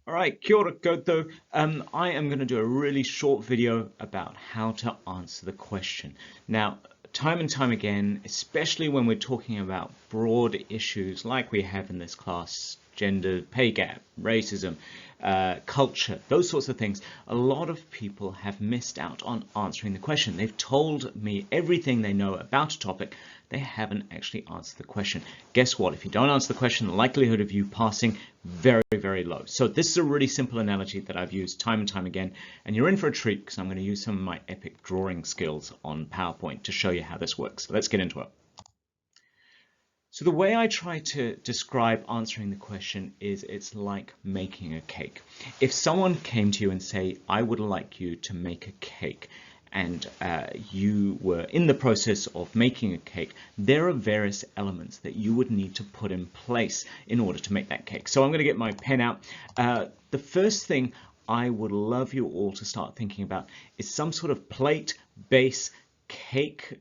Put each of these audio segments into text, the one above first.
All right, kia ora koutou. I am going to do a really short video about how to answer the question. Now, time and time again, especially when we're talking about broad issues like we have in this class, gender pay gap, racism, culture, those sorts of things, a lot of people have missed out on answering the question. They've told me everything they know about a topic. They haven't actually answered the question. Guess what? If you don't answer the question, the likelihood of you passing very, very low. So this is a really simple analogy that I've used time and time again, and you're in for a treat because I'm going to use some of my epic drawing skills on PowerPoint to show you how this works. So let's get into it. So the way I try to describe answering the question is it's like making a cake. If someone came to you and say, I would like you to make a cake, and you were in the process of making a cake, there are various elements that you would need to put in place in order to make that cake. So I'm going to get my pen out. The first thing I would love you all to start thinking about is some sort of plate, base, cake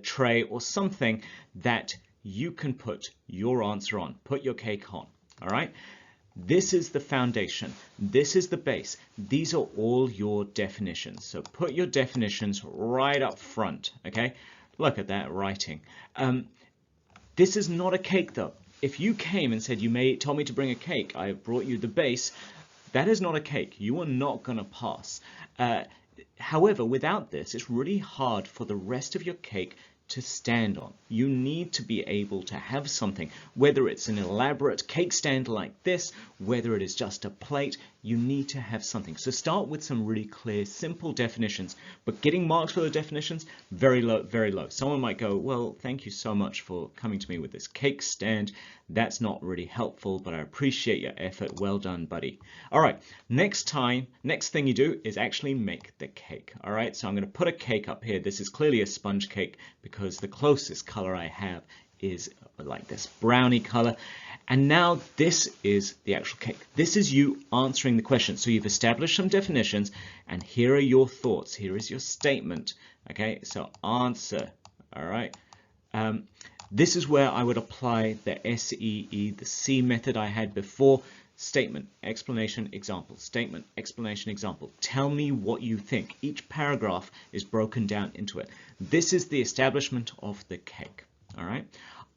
tray, or something that you can put your answer on, put your cake on, all right? This is the foundation. This is the base. These are all your definitions. So put your definitions right up front, okay? Look at that writing. This is not a cake though. If you came and said told me to bring a cake, I have brought you the base, that is not a cake. You are not going to pass. However, without this, it's really hard for the rest of your cake to stand on. You need to be able to have something, whether it's an elaborate cake stand like this, whether it is just a plate, you need to have something. So start with some really clear, simple definitions, but getting marks for the definitions, very low, very low. Someone might go, well, thank you so much for coming to me with this cake stand. That's not really helpful, but I appreciate your effort. Well done, buddy. All right, next thing you do is actually make the cake. All right, so I'm going to put a cake up here. This is clearly a sponge cake because the closest color I have is like this brownie color. And now this is the actual cake. This is you answering the question. So you've established some definitions, and here are your thoughts. Here is your statement. Okay, so answer. All right. This is where I would apply the SEE, the C method I had before. Statement, explanation, example. Statement, explanation, example. Tell me what you think. Each paragraph is broken down into it. This is the establishment of the cake. All right.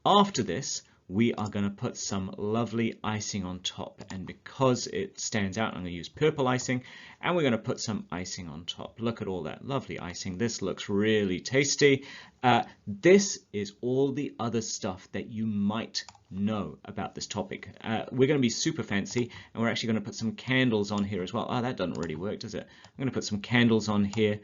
After this, we are going to put some lovely icing on top, and because it stands out, I'm going to use purple icing, and we're going to put some icing on top. Look at all that lovely icing. This looks really tasty. This is all the other stuff that you might know about this topic. We're going to be super fancy, and we're actually going to put some candles on here as well. Oh, that doesn't really work, does it? I'm going to put some candles on here,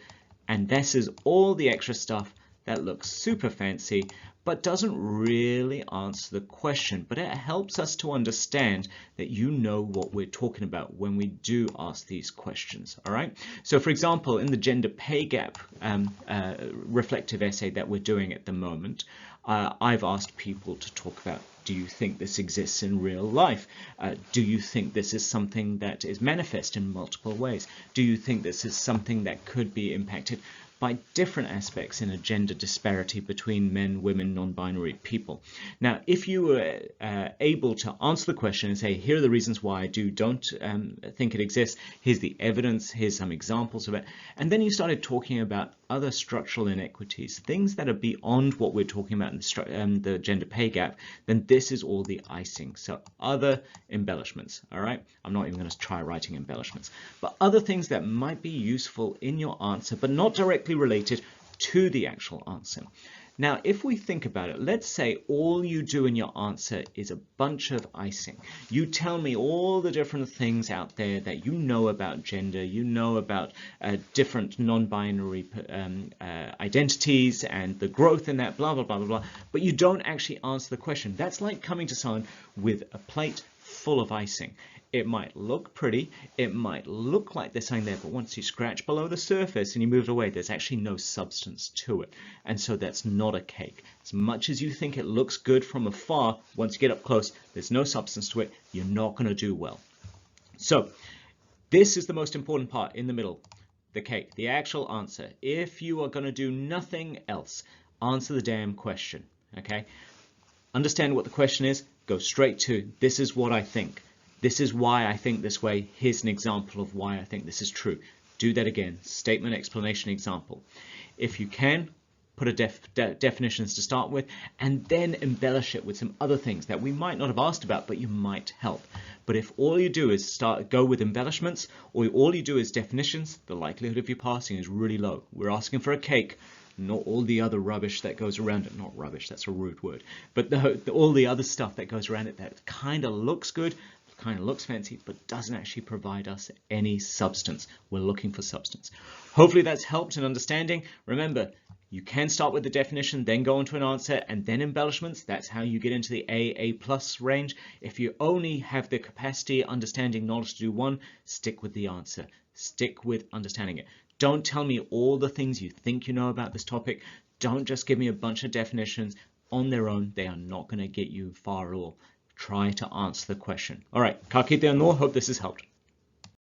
and this is all the extra stuff that looks super fancy, but doesn't really answer the question, but it helps us to understand that you know what we're talking about when we do ask these questions. All right, so for example, in the gender pay gap reflective essay that we're doing at the moment, I've asked people to talk about, do you think this exists in real life? Do you think this is something that is manifest in multiple ways? Do you think this is something that could be impacted by different aspects in a gender disparity between men, women, non-binary people? Now, if you were able to answer the question and say, here are the reasons why I don't think it exists, here's the evidence, here's some examples of it, and then you started talking about other structural inequities, things that are beyond what we're talking about in the gender pay gap, then this is all the icing. So other embellishments, all right? I'm not even going to try writing embellishments, but other things that might be useful in your answer, but not directly related to the actual answer. Now, if we think about it, let's say all you do in your answer is a bunch of icing. You tell me all the different things out there that you know about gender, you know about different non-binary identities and the growth in that, blah, blah, blah, blah, blah, but you don't actually answer the question. That's like coming to someone with a plate full of icing. It might look pretty, it might look like there's something there, but once you scratch below the surface and you move it away, there's actually no substance to it. And so that's not a cake. As much as you think it looks good from afar, once you get up close, there's no substance to it, you're not going to do well. So this is the most important part in the middle, the cake, the actual answer. If you are going to do nothing else, answer the damn question, okay? Understand what the question is, go straight to, this is what I think. This is why I think this way. Here's an example of why I think this is true. Do that again. Statement, explanation, example. If you can, put a definitions to start with, and then embellish it with some other things that we might not have asked about, but you might help. But if all you do is go with embellishments, or all you do is definitions, the likelihood of you passing is really low. We're asking for a cake, not all the other rubbish that goes around it. Not rubbish, that's a rude word. But all the other stuff that goes around it that kind of looks good, kind of looks fancy, but doesn't actually provide us any substance. We're looking for substance. Hopefully that's helped in understanding. Remember, you can start with the definition, then go into an answer, and then embellishments. That's how you get into the A+ range. If you only have the capacity, understanding, knowledge to do one, stick with the answer. Stick with understanding it. Don't tell me all the things you think you know about this topic. Don't just give me a bunch of definitions. On their own, they are not going to get you far at all. Try to answer the question. All right, ka kite anō. Hope this has helped.